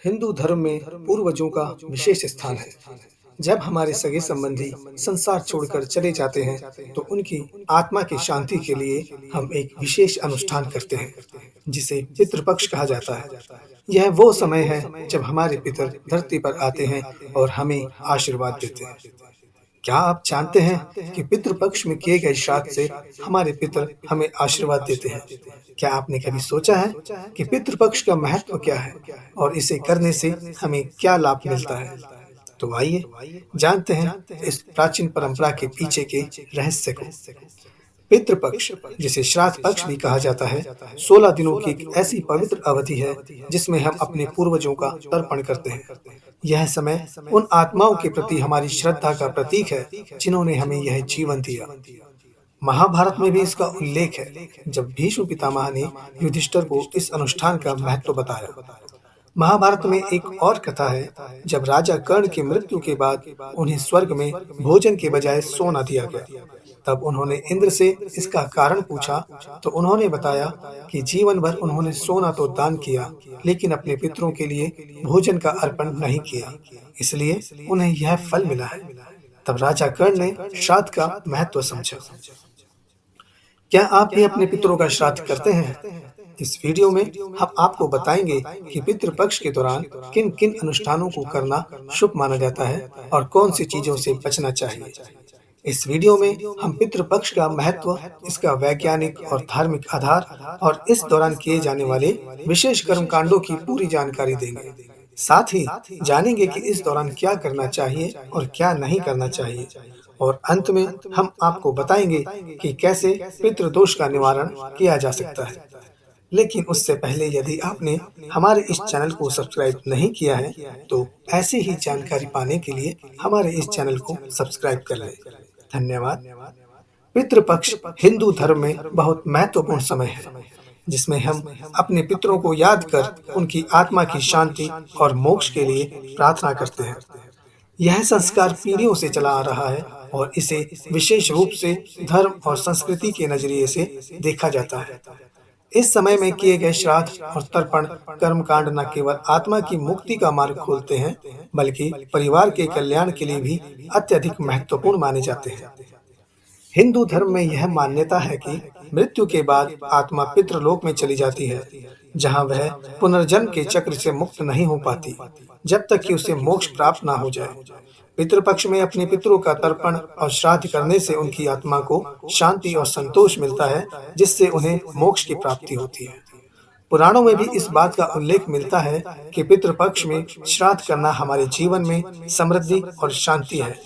हिंदू धर्म में पूर्वजों का विशेष स्थान है। जब हमारे सगे संबंधी संसार छोड़कर चले जाते हैं, तो उनकी आत्मा की शांति के लिए हम एक विशेष अनुष्ठान करते हैं, जिसे पितृपक्ष कहा जाता है। यह वो समय है जब हमारे पितर धरती पर आते हैं और हमें आशीर्वाद देते हैं। क्या आप जानते हैं कि पितृपक्ष में किए गए श्राद्ध से हमारे पितर हमें आशीर्वाद देते हैं? क्या आपने कभी सोचा है कि पितृपक्ष का महत्व क्या है और इसे करने से हमें क्या लाभ मिलता है? तो आइए जानते हैं इस प्राचीन परंपरा के पीछे के रहस्य को। पितृपक्ष, जिसे श्राद्ध पक्ष भी कहा जाता है, 16 दिनों की एक ऐसी पवित्र अवधि है जिसमें हम अपने पूर्वजों का तर्पण करते हैं। यह समय उन आत्माओं के प्रति हमारी श्रद्धा का प्रतीक है जिन्होंने हमें यह जीवन दिया। महाभारत में भी इसका उल्लेख है, जब भीष्म पितामह ने युधिष्ठिर को इस अनुष्ठान का महत्व बताया। महाभारत में एक और कथा है, जब राजा कर्ण की मृत्यु के बाद उन्हें स्वर्ग में भोजन के बजाय सोना दिया गया। तब उन्होंने इंद्र से इसका कारण पूछा, तो उन्होंने बताया कि जीवन भर उन्होंने सोना तो दान किया, लेकिन अपने पितरों के लिए भोजन का अर्पण नहीं किया, इसलिए उन्हें यह फल मिला है। तब राजा कर्ण ने श्राद्ध का महत्व समझा। क्या आप भी अपने पितरों का श्राद्ध करते हैं? इस वीडियो में हम आपको बताएंगे कि पितृपक्ष के दौरान किन किन अनुष्ठानों को करना शुभ माना जाता है और कौन सी चीजों से बचना चाहिए। इस वीडियो में हम पितृपक्ष का महत्व, इसका वैज्ञानिक और धार्मिक आधार और इस दौरान किए जाने वाले विशेष कर्मकांडों की पूरी जानकारी देंगे। साथ ही जानेंगे कि इस दौरान क्या करना चाहिए और क्या नहीं करना चाहिए, और अंत में हम आपको बताएंगे कि कैसे पितृदोष का निवारण किया जा सकता है। लेकिन उससे पहले यदि आपने हमारे इस चैनल को सब्सक्राइब नहीं किया है, तो ऐसी ही जानकारी पाने के लिए हमारे इस चैनल को सब्सक्राइब कर लें। धन्यवाद। पितृपक्ष हिंदू धर्म में बहुत महत्वपूर्ण समय है, जिसमें हम अपने पितरों को याद कर उनकी आत्मा की शांति और मोक्ष के लिए प्रार्थना करते हैं। यह संस्कार पीढ़ियों से चला आ रहा है और इसे विशेष रूप से धर्म और संस्कृति के नजरिए से देखा जाता है। इस समय में किए गए श्राद्ध और तर्पण कर्मकांड न केवल आत्मा की मुक्ति का मार्ग खोलते हैं, बल्कि परिवार के कल्याण के लिए भी अत्यधिक महत्वपूर्ण माने जाते हैं। हिंदू धर्म में यह मान्यता है कि मृत्यु के बाद आत्मा पितृलोक में चली जाती है, जहां वह पुनर्जन्म के चक्र से मुक्त नहीं हो पाती, जब तक कि उसे मोक्ष प्राप्त ना हो जाए। पितृपक्ष में अपने पितरों का तर्पण और श्राद्ध करने से उनकी आत्मा को शांति और संतोष मिलता है, जिससे उन्हें मोक्ष की प्राप्ति होती है। पुराणों में भी इस बात का उल्लेख मिलता है कि पितृपक्ष में श्राद्ध करना हमारे जीवन में समृद्धि और शांति है।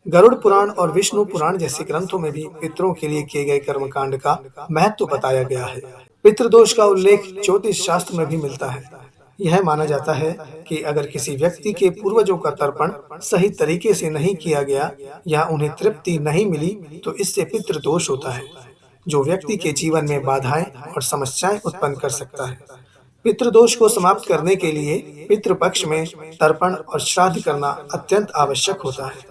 गरुड़ पुराण और विष्णु पुराण जैसे ग्रंथों में भी पितरों के लिए किए गए कर्मकांड का महत्व बताया गया है। पितृदोष का उल्लेख ज्योतिष शास्त्र में भी मिलता है। यह माना जाता है कि अगर किसी व्यक्ति के पूर्वजों का तर्पण सही तरीके से नहीं किया गया या उन्हें तृप्ति नहीं मिली, तो इससे पितृदोष होता है, जो व्यक्ति के जीवन में बाधाएं और समस्याएं उत्पन्न कर सकता है। पितृदोष को समाप्त करने के लिए पितृपक्ष में तर्पण और श्राद्ध करना अत्यंत आवश्यक होता है।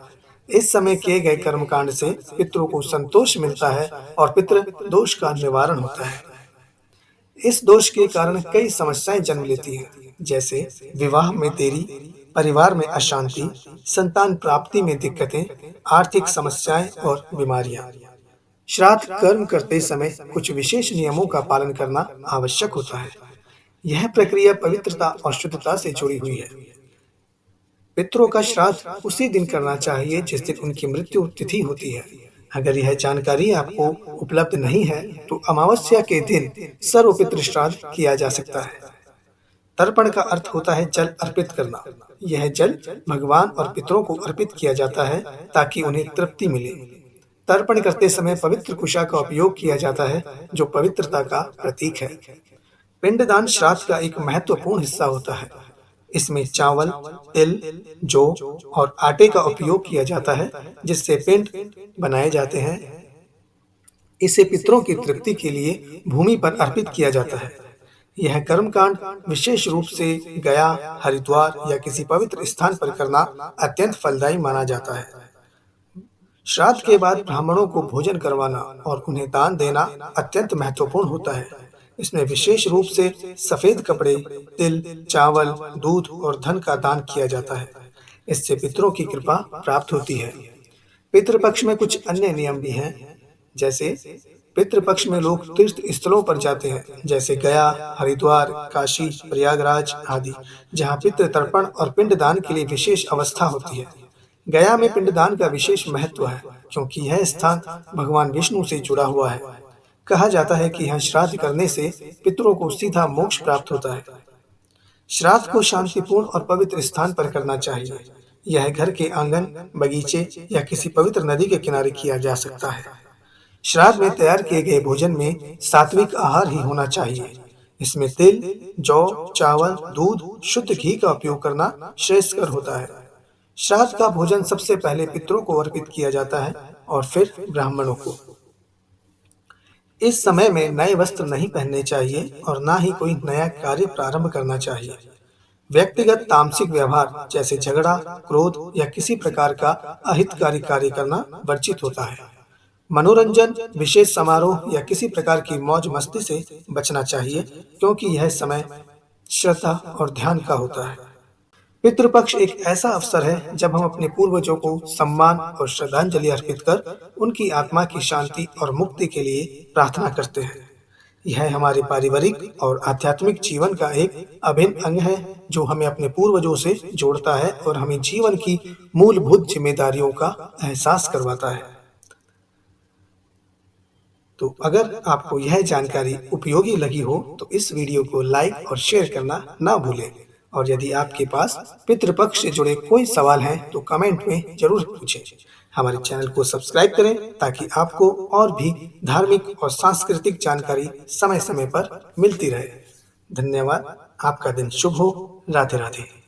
इस समय किए गए कर्मकांड से पितरों को संतोष मिलता है और पितृ दोष का निवारण होता है। इस दोष के कारण कई समस्याएं जन्म लेती हैं, जैसे विवाह में देरी, परिवार में अशांति, संतान प्राप्ति में दिक्कतें, आर्थिक समस्याएं और बीमारियां। श्राद्ध कर्म करते समय कुछ विशेष नियमों का पालन करना आवश्यक होता है। यह प्रक्रिया पवित्रता और शुद्धता से जुड़ी हुई है। पितरों का श्राद्ध उसी दिन करना चाहिए जिस दिन उनकी मृत्यु तिथि होती है। अगर यह जानकारी आपको उपलब्ध नहीं है, तो अमावस्या के दिन सर्व पितृ श्राद्ध किया जा सकता है। तर्पण का अर्थ होता है जल अर्पित करना। यह जल भगवान और पितरों को अर्पित किया जाता है ताकि उन्हें तृप्ति मिले। तर्पण करते समय पवित्र कुशा का उपयोग किया जाता है, जो पवित्रता का प्रतीक है। पिंडदान श्राद्ध का एक महत्वपूर्ण हिस्सा होता है। इसमें चावल, तिल, जौ और आटे का उपयोग किया जाता है, जिससे पिंड बनाए जाते हैं। इसे पितरों की तृप्ति के लिए भूमि पर अर्पित किया जाता है। यह कर्मकांड विशेष रूप से गया, हरिद्वार या किसी पवित्र स्थान पर करना अत्यंत फलदायी माना जाता है। श्राद्ध के बाद ब्राह्मणों को भोजन करवाना और उन्हें दान देना अत्यंत महत्वपूर्ण होता है। इसमें विशेष रूप से सफेद कपड़े, तिल, चावल, दूध और धन का दान किया जाता है। इससे पितरों की कृपा प्राप्त होती है। पितृपक्ष में कुछ अन्य नियम भी हैं, जैसे पितृपक्ष में लोग तीर्थ स्थलों पर जाते हैं, जैसे गया, हरिद्वार, काशी, प्रयागराज आदि, जहाँ पितृ तर्पण और पिंडदान के लिए विशेष अवस्था होती है। गया में पिंडदान का विशेष महत्व है, क्योंकि यह स्थान भगवान विष्णु से जुड़ा हुआ है। कहा जाता है कि यहाँ श्राद्ध करने से पितरों को सीधा मोक्ष प्राप्त होता है। श्राद्ध को शांतिपूर्ण और पवित्र स्थान पर करना चाहिए। यह घर के आंगन, बगीचे या किसी पवित्र नदी के किनारे किया जा सकता है। श्राद्ध में तैयार किए गए भोजन में सात्विक आहार ही होना चाहिए। इसमें तिल, जौ, चावल, दूध, शुद्ध घी का उपयोग करना श्रेयस्कर होता है। श्राद्ध का भोजन सबसे पहले पितरों को अर्पित किया जाता है और फिर ब्राह्मणों को। इस समय में नए वस्त्र नहीं पहनने चाहिए और ना ही कोई नया कार्य प्रारंभ करना चाहिए। व्यक्तिगत तामसिक व्यवहार जैसे झगड़ा, क्रोध या किसी प्रकार का अहितकारी कार्य करना वर्जित होता है। मनोरंजन, विशेष समारोह या किसी प्रकार की मौज मस्ती से बचना चाहिए, क्योंकि यह समय श्रद्धा और ध्यान का होता है। पितृपक्ष एक ऐसा अवसर है जब हम अपने पूर्वजों को सम्मान और श्रद्धांजलि अर्पित कर उनकी आत्मा की शांति और मुक्ति के लिए प्रार्थना करते हैं। यह हमारे पारिवारिक और आध्यात्मिक जीवन का एक अभिन्न अंग है, जो हमें अपने पूर्वजों से जोड़ता है और हमें जीवन की मूलभूत जिम्मेदारियों का एहसास करवाता है। तो अगर आपको यह जानकारी उपयोगी लगी हो तो इस वीडियो को लाइक और शेयर करना ना भूलें। और यदि आपके पास पितृपक्ष से जुड़े कोई सवाल हैं तो कमेंट में जरूर पूछें। हमारे चैनल को सब्सक्राइब करें ताकि आपको और भी धार्मिक और सांस्कृतिक जानकारी समय समय पर मिलती रहे। धन्यवाद। आपका दिन शुभ हो। राधे राधे।